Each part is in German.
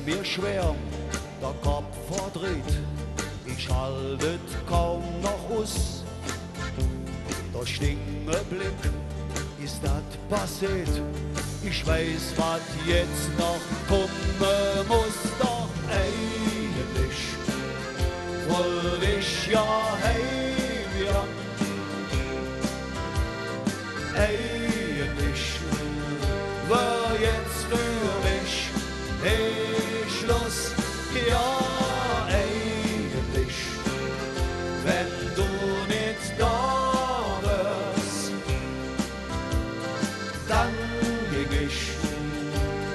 mir schwer, der Kopf verdreht, ich haltet kaum noch aus. Der stinge Blick ist das passiert, ich weiß, was jetzt noch kommen muss. Doch eigentlich wollte ich ja heim, ja. Eigentlich war jetzt für mich Schluss, ja. Eigentlich, wenn du nicht da wärst, dann ging ich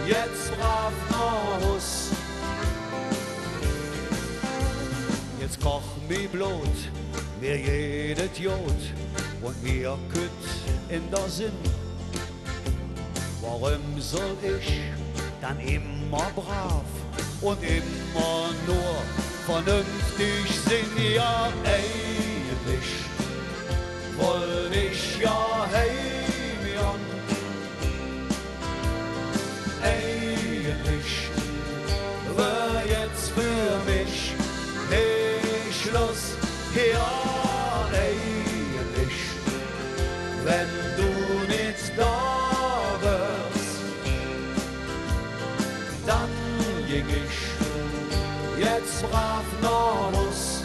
jetzt brav nach Haus. Jetzt koch mi Blut, mir jedes Jod und mir kütt in der Sinn. Warum soll ich dann immer brav und immer nur vernünftig sind? Ja, eigentlich wollte ich ja heim, ja. Eigentlich war jetzt für mich Schluss, ja. Eigentlich, wenn du nicht da wärst, dann ging ich jetzt brav nach Haus.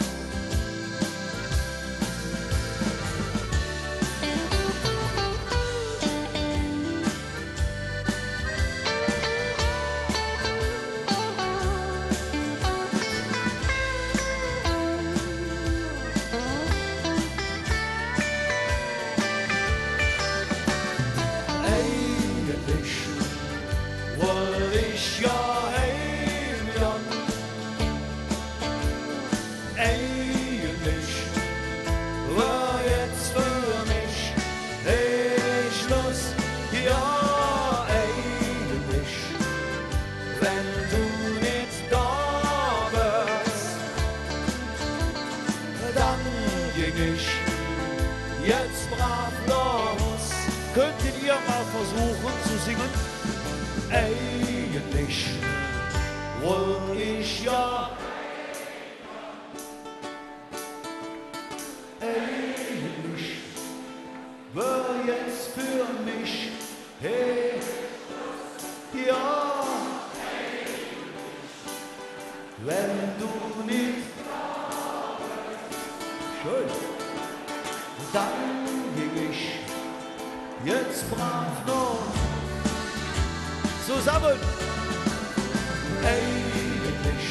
Wollte ich ja heim, ja. Eigentlich war jetzt für mich Schluss, ja. Eigentlich, wenn du nicht da wärst, dann ging ich jetzt brav los. Könntet ihr mal versuchen zu singen? Eigentlich wollte ich ja, eigentlich war jetzt für mich ja, wenn du nicht schön, dann ging ich jetzt brav noch zusammen. Eigentlich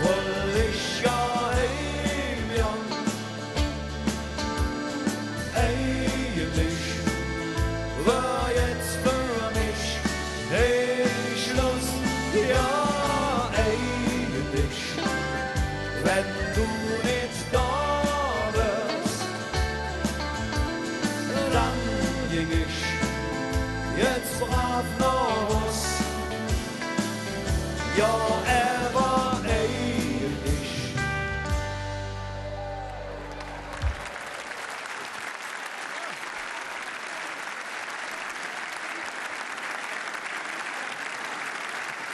wollte ich ja heim, ja. Eigentlich war jetzt für mich Schluss, ja. Eigentlich, wenn du nicht da wärst, dann ging ich jetzt brav nach Haus. Ja,